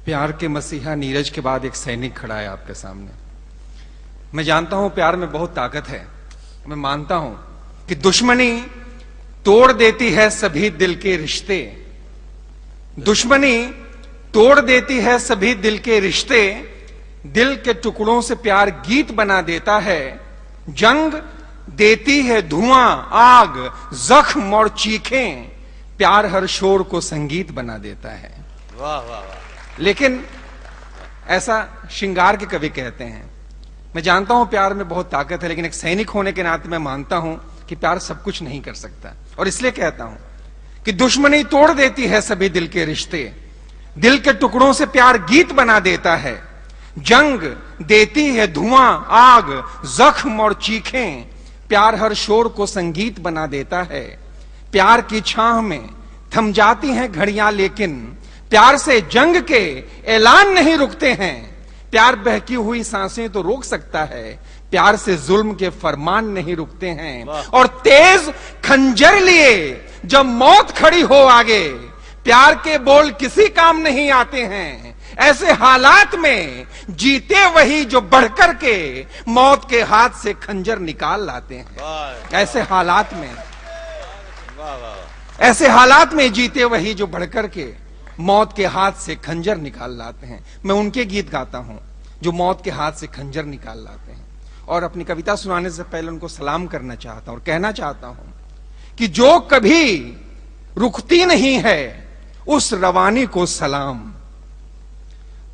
प्यार के मसीहा नीरज के बाद एक सैनिक खड़ा है आपके सामने। मैं जानता हूं प्यार में बहुत ताकत है। मैं मानता हूं कि दुश्मनी तोड़ देती है सभी दिल के रिश्ते। दुश्मनी तोड़ देती है सभी दिल के रिश्ते। दिल के टुकड़ों से प्यार गीत बना देता है। जंग देती है धुआं, आग, जख्म और चीखें। प्यार हर शोर को संगीत बना देता है। वाह वाह वाह। लेकिन ऐसा श्रृंगार के कवि कहते हैं। मैं जानता हूं प्यार में बहुत ताकत है, लेकिन एक सैनिक होने के नाते मैं मानता हूं कि प्यार सब कुछ नहीं कर सकता। और इसलिए कहता हूं कि दुश्मनी तोड़ देती है सभी दिल के रिश्ते। दिल के टुकड़ों से प्यार गीत बना देता है। जंग देती है धुआं, आग, जख्म और चीखें। प्यार हर शोर को संगीत बना देता है। प्यार की छाह में थम जाती हैं घड़ियां, लेकिन प्यार से जंग के ऐलान नहीं रुकते हैं। प्यार बहकी हुई सांसें तो रोक सकता है, प्यार से जुल्म के फरमान नहीं रुकते हैं। और तेज खंजर लिए जब मौत खड़ी हो आगे, प्यार के बोल किसी काम नहीं आते हैं। ऐसे हालात में जीते वही जो बढ़कर के मौत के हाथ से खंजर निकाल लाते हैं। ऐसे हालात में ऐसे हालात में जीते वही जो बढ़कर के मौत के हाथ से खंजर निकाल लाते हैं। मैं उनके गीत गाता हूं जो मौत के हाथ से खंजर निकाल लाते हैं। और अपनी कविता सुनाने से पहले उनको सलाम करना चाहता हूं और कहना चाहता हूं कि जो कभी रुकती नहीं है उस रवानी को सलाम।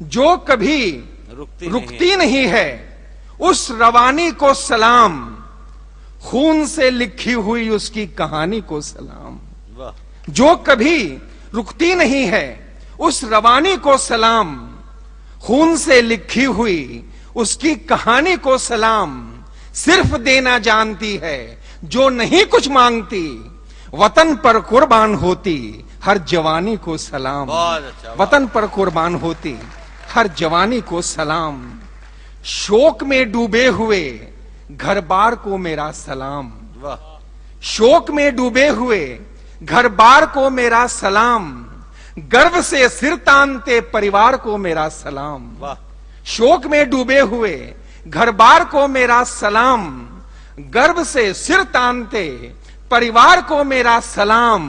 जो कभी रुकती नहीं है उस रवानी को सलाम। खून से लिखी हुई उसकी कहानी को सलाम। जो कभी रुकती नहीं है उस रवानी को सलाम। खून से लिखी हुई उसकी कहानी को सलाम। सिर्फ देना जानती है जो नहीं कुछ मांगती। वतन पर कुर्बान होती हर जवानी को सलाम। वतन पर कुर्बान होती हर जवानी को सलाम। शोक में डूबे हुए घर बार को मेरा सलाम। शोक में डूबे हुए घर बार को मेरा सलाम। गर्व से सिर तानते परिवार को मेरा सलाम। शोक में डूबे हुए घर बार को मेरा सलाम। गर्व से सिर तानते परिवार को मेरा सलाम।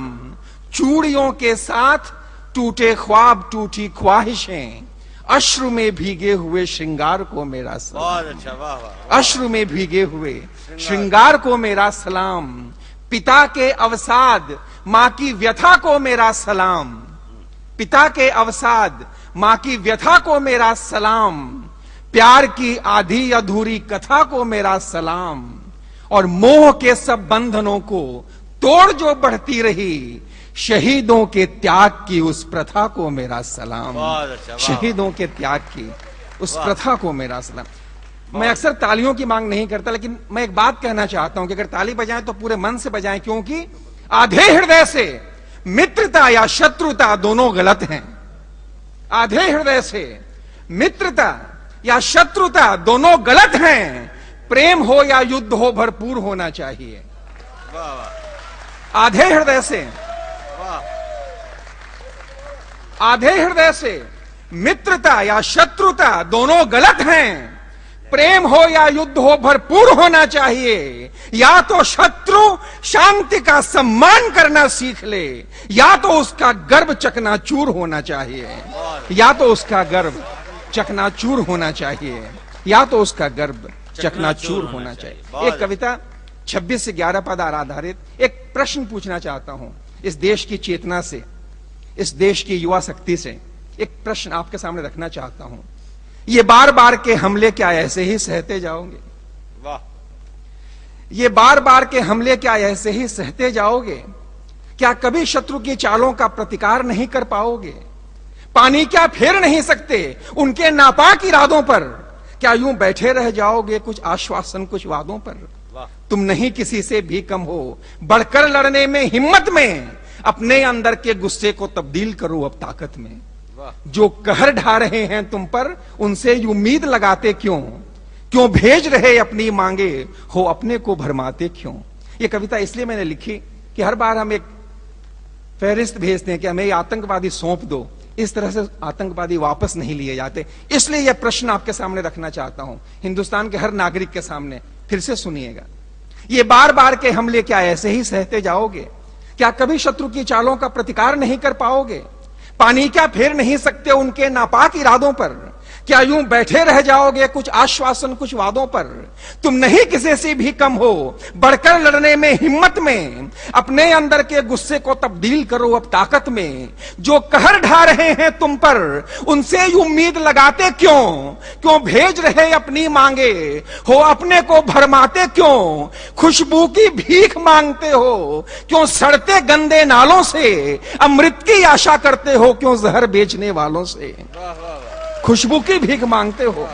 चूड़ियों के साथ टूटे ख्वाब, टूटी ख्वाहिशें। अश्रु में भीगे हुए श्रृंगार को मेरा सलाम। अश्रु में भीगे हुए श्रृंगार को मेरा सलाम। पिता के अवसाद मां की व्यथा को मेरा सलाम। पिता के अवसाद मां की व्यथा को मेरा सलाम। प्यार की आधी अधूरी कथा को मेरा सलाम। और मोह के सब बंधनों को तोड़ जो बढ़ती रही, शहीदों के त्याग की उस प्रथा को मेरा सलाम। शहीदों के त्याग की उस प्रथा को मेरा सलाम। मैं अक्सर तालियों की मांग नहीं करता, लेकिन मैं एक बात कहना चाहता हूं कि अगर ताली बजाएं तो पूरे मन से बजाएं, क्योंकि आधे हृदय से मित्रता या शत्रुता दोनों गलत हैं। आधे हृदय से मित्रता या शत्रुता दोनों गलत हैं। प्रेम हो या युद्ध हो भरपूर होना चाहिए। आधे हृदय से आधे हृदय से मित्रता या शत्रुता दोनों गलत हैं। प्रेम हो या युद्ध हो भरपूर होना चाहिए। या तो शत्रु शांति का सम्मान करना सीख ले, या तो उसका गर्व चकनाचूर होना चाहिए। या तो उसका गर्व चकनाचूर होना चाहिए। या तो उसका गर्व चकनाचूर होना चाहिए। एक कविता 26 से 11 पद आधारित एक प्रश्न पूछना चाहता हूं इस देश की चेतना से, इस देश की युवा शक्ति से। एक प्रश्न आपके सामने रखना चाहता हूं। ये बार बार के हमले क्या ऐसे ही सहते जाओगे? वाह। ये बार बार के हमले क्या ऐसे ही सहते जाओगे? क्या कभी शत्रु की चालों का प्रतिकार नहीं कर पाओगे? पानी क्या फेर नहीं सकते उनके नापाक इरादों पर? क्या यूं बैठे रह जाओगे कुछ आश्वासन, कुछ वादों पर? तुम नहीं किसी से भी कम हो, बढ़कर लड़ने में, हिम्मत में। अपने अंदर के गुस्से को तब्दील करो अब ताकत में। जो कहर ढा रहे हैं तुम पर, उनसे उम्मीद लगाते क्यों? क्यों भेज रहे अपनी मांगे हो, अपने को भरमाते क्यों? ये कविता इसलिए मैंने लिखी कि हर बार हम एक फहरिस्त भेजते हैं कि हमें ये आतंकवादी सौंप दो, इस तरह से आतंकवादी वापस नहीं लिए जाते। इसलिए यह प्रश्न आपके सामने रखना चाहता हूं, हिंदुस्तान के हर नागरिक के सामने। फिर से सुनिएगा, ये बार बार के हमले क्या ऐसे ही सहते जाओगे? क्या कभी शत्रु की चालों का प्रतिकार नहीं कर पाओगे? पानी क्या फेर नहीं सकते उनके नापाक इरादों पर? क्या यूं बैठे रह जाओगे कुछ आश्वासन कुछ वादों पर? तुम नहीं किसी से भी कम हो, बढ़कर लड़ने में हिम्मत में। अपने अंदर के गुस्से को तब्दील करो अब ताकत में। जो कहर ढा रहे हैं तुम पर, उनसे उम्मीद लगाते क्यों? क्यों भेज रहे अपनी मांगे हो, अपने को भरमाते क्यों? खुशबू की भीख मांगते हो, क्यों सड़ते गंदे नालों से? अमृत की आशा करते हो, क्यों जहर बेचने वालों से? खुशबू की भीख मांगते हो,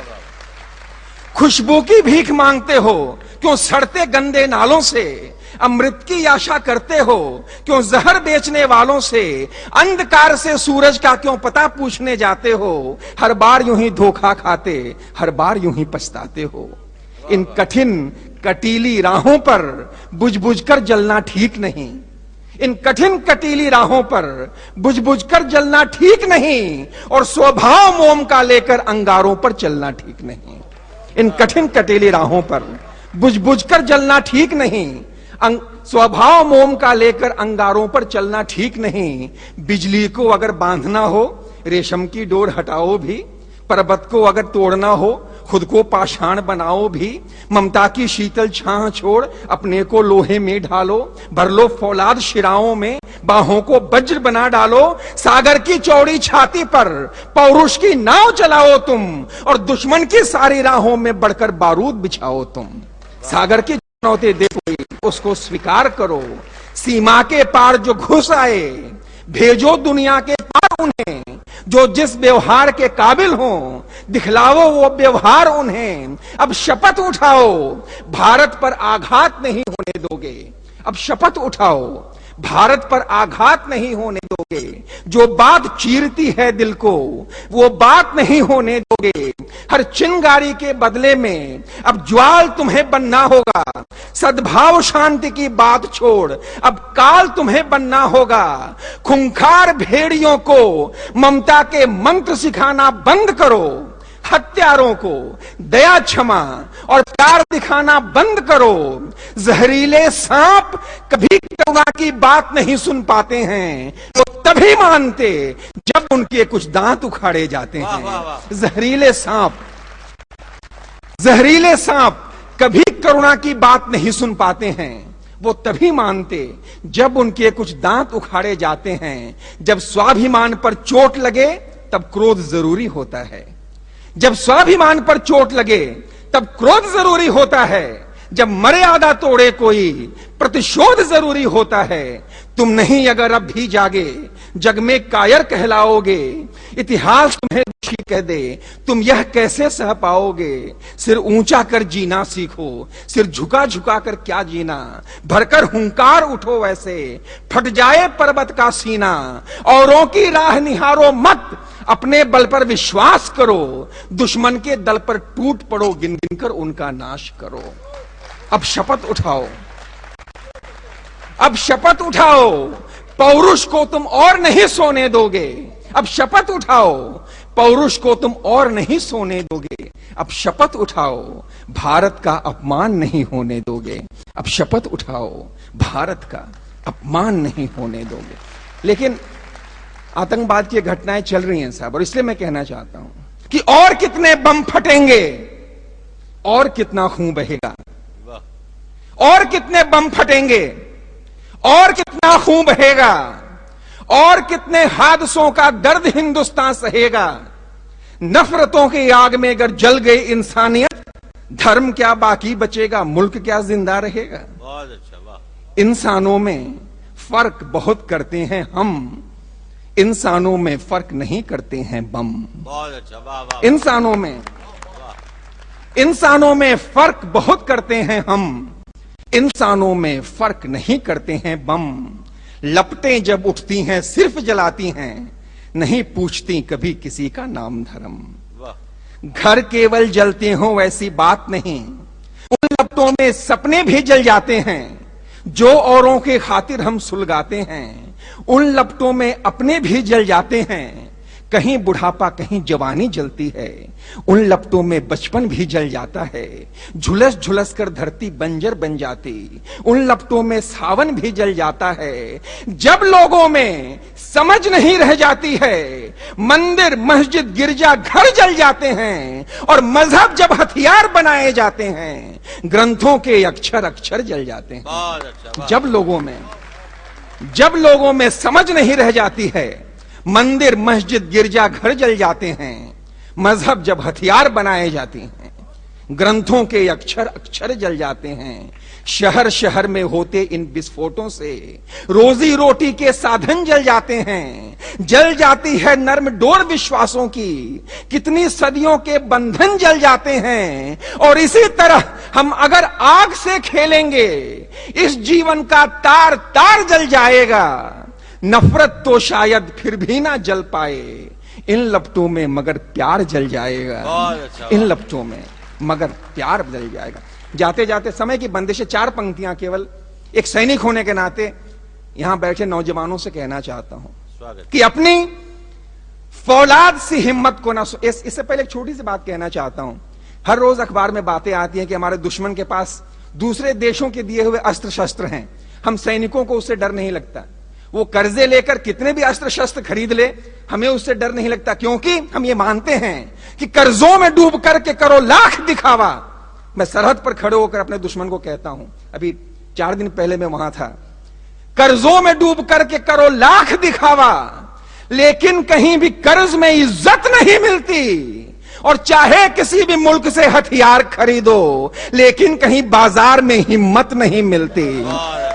खुशबू की भीख मांगते हो, क्यों सड़ते गंदे नालों से? अमृत की आशा करते हो, क्यों जहर बेचने वालों से? अंधकार से सूरज का क्यों पता पूछने जाते हो? हर बार यूं ही धोखा खाते, हर बार यूं ही पछताते हो। इन कठिन कटीली राहों पर बुझ बुझ कर जलना ठीक नहीं। इन कठिन कटीली राहों पर बुझ बुझ कर जलना ठीक नहीं, और स्वभाव मोम का लेकर अंगारों पर चलना ठीक नहीं। इन कठिन कटीली राहों पर बुझ बुझ कर जलना ठीक नहीं, स्वभाव मोम का लेकर अंगारों पर चलना ठीक नहीं। बिजली को अगर बांधना हो, रेशम की डोर हटाओ भी। पर्वत को अगर तोड़ना हो, खुद को पाषाण बनाओ भी। ममता की शीतल छाह छोड़ अपने को लोहे में ढालो। भर लो फौलाद शिराओं में, बाहों को वज्र बना डालो। सागर की चौड़ी छाती पर पौरुष की नाव चलाओ तुम, और दुश्मन की सारी राहों में बढ़कर बारूद बिछाओ तुम। सागर की चुनौती दे कोई, उसको स्वीकार करो। सीमा के पार जो घुस आए, भेजो दुनिया के पार उन्हें। जो जिस व्यवहार के काबिल हो, दिखलाओ वो व्यवहार उन्हें। अब शपथ उठाओ, भारत पर आघात नहीं होने दोगे। अब शपथ उठाओ, भारत पर आघात नहीं होने दोगे। जो बात चीरती है दिल को, वो बात नहीं होने दोगे। हर चिंगारी के बदले में अब ज्वाल तुम्हें बनना होगा। सद्भाव शांति की बात छोड़ अब काल तुम्हें बनना होगा। खूंखार भेड़ियों को ममता के मंत्र सिखाना बंद करो। हत्यारों को दया क्षमा और प्यार दिखाना बंद करो। जहरीले सांप कभी करुणा की बात नहीं सुन पाते हैं, वो तभी मानते जब उनके कुछ दांत उखाड़े जाते हैं। जहरीले सांप कभी करुणा की बात नहीं सुन पाते हैं, वो तभी मानते जब उनके कुछ दांत उखाड़े जाते हैं। जब स्वाभिमान पर चोट लगे तब क्रोध जरूरी होता है। जब स्वाभिमान पर चोट लगे तब क्रोध जरूरी होता है। जब मर्यादा तोड़े कोई प्रतिशोध जरूरी होता है। तुम नहीं अगर अब भी जागे, जग में कायर कहलाओगे। इतिहास तुम्हें दोषी कह दे, तुम यह कैसे सह पाओगे। सिर ऊंचा कर जीना सीखो, सिर झुका झुका कर क्या जीना। भरकर हुंकार उठो वैसे, फट जाए पर्वत का सीना। औरों की राह निहारो मत, अपने बल पर विश्वास करो। दुश्मन के दल पर टूट पड़ो, गिन गिन कर उनका नाश करो। अब शपथ उठाओ, अब शपथ उठाओ, पौरुष को तुम और नहीं सोने दोगे। अब शपथ उठाओ, पौरुष को तुम और नहीं सोने दोगे। अब शपथ उठाओ, भारत का अपमान नहीं होने दोगे। अब शपथ उठाओ, भारत का अपमान नहीं होने दोगे। लेकिन आतंकवाद की घटनाएं चल रही हैं साहब, और इसलिए मैं कहना चाहता हूं कि और कितने बम फटेंगे, और कितना खून बहेगा, और कितने बम फटेंगे, और कितना खून बहेगा, और कितने हादसों का दर्द हिंदुस्तान सहेगा। नफरतों की आग में अगर जल गई इंसानियत, धर्म क्या बाकी बचेगा, मुल्क क्या जिंदा रहेगा। बहुत अच्छा, वाह। इंसानों में फर्क बहुत करते हैं हम, इंसानों में फर्क नहीं करते हैं बम। बहुत अच्छा, वाह वाह। इंसानों में फर्क बहुत करते हैं हम, इंसानों में फर्क नहीं करते हैं बम। लपटें जब उठती हैं सिर्फ जलाती हैं, नहीं पूछती कभी किसी का नाम धर्म। घर केवल जलते हो वैसी बात नहीं, उन लपटों में सपने भी जल जाते हैं जो औरों के खातिर हम सुलगाते हैं। उन लपटों में अपने भी जल जाते हैं, कहीं बुढ़ापा कहीं जवानी जलती है, उन लपटों में बचपन भी जल जाता है। झुलस झुलस कर धरती बंजर बन जाती, उन लपटों में सावन भी जल जाता है। जब लोगों में समझ नहीं रह जाती है, मंदिर मस्जिद गिरजा घर जल जाते हैं। और मजहब जब हथियार बनाए जाते हैं, ग्रंथों के अक्षर अक्षर जल जाते हैं। जब लोगों में समझ नहीं रह जाती है, मंदिर मस्जिद गिरजा घर जल जाते हैं। मजहब जब हथियार बनाए जाते हैं, ग्रंथों के अक्षर अक्षर जल जाते हैं। शहर शहर में होते इन विस्फोटों से रोजी रोटी के साधन जल जाते हैं। जल जाती है नर्म डोर विश्वासों की, कितनी सदियों के बंधन जल जाते हैं। और इसी तरह हम अगर आग से खेलेंगे, इस जीवन का तार तार जल जाएगा। नफरत तो शायद फिर भी ना जल पाए, इन लपटों में मगर प्यार जल जाएगा। इन लपटों में मगर प्यार जल जाएगा। जाते जाते समय की बंदिशें, 4 पंक्तियां केवल एक सैनिक होने के नाते यहां बैठे नौजवानों से कहना चाहता हूं कि अपनी फौलाद सी हिम्मत को ना इससे पहले एक छोटी सी बात कहना चाहता हूं। हर रोज अखबार में बातें आती हैं कि हमारे दुश्मन के पास दूसरे देशों के दिए हुए अस्त्र शस्त्र हैं, हम सैनिकों को उससे डर नहीं लगता। वो कर्जे लेकर कितने भी अस्त्र शस्त्र खरीद ले, हमें उससे डर नहीं लगता, क्योंकि हम ये मानते हैं कि कर्जों में डूब करके करो लाख दिखावा। मैं सरहद पर खड़े होकर अपने दुश्मन को कहता हूं, अभी 4 दिन पहले मैं वहां था, कर्जों में डूब करके करो लाख दिखावा, लेकिन कहीं भी कर्ज में इज्जत नहीं मिलती। और चाहे किसी भी मुल्क से हथियार खरीदो, लेकिन कहीं बाजार में हिम्मत नहीं मिलती।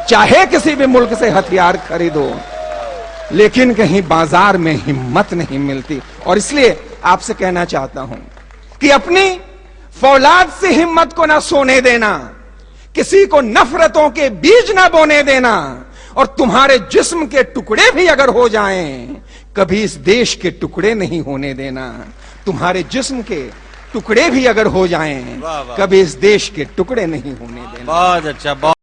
चाहे किसी भी मुल्क से हथियार खरीदो, लेकिन कहीं बाजार में हिम्मत नहीं मिलती। और इसलिए आपसे कहना चाहता हूं कि अपनी फौलाद से हिम्मत को ना सोने देना, किसी को नफरतों के बीज ना बोने देना। और तुम्हारे जिस्म के टुकड़े भी अगर हो जाएं, कभी इस देश के टुकड़े नहीं होने देना। तुम्हारे जिस्म के टुकड़े भी अगर हो जाएं, कभी इस देश के टुकड़े नहीं होने देना। बहुत अच्छा।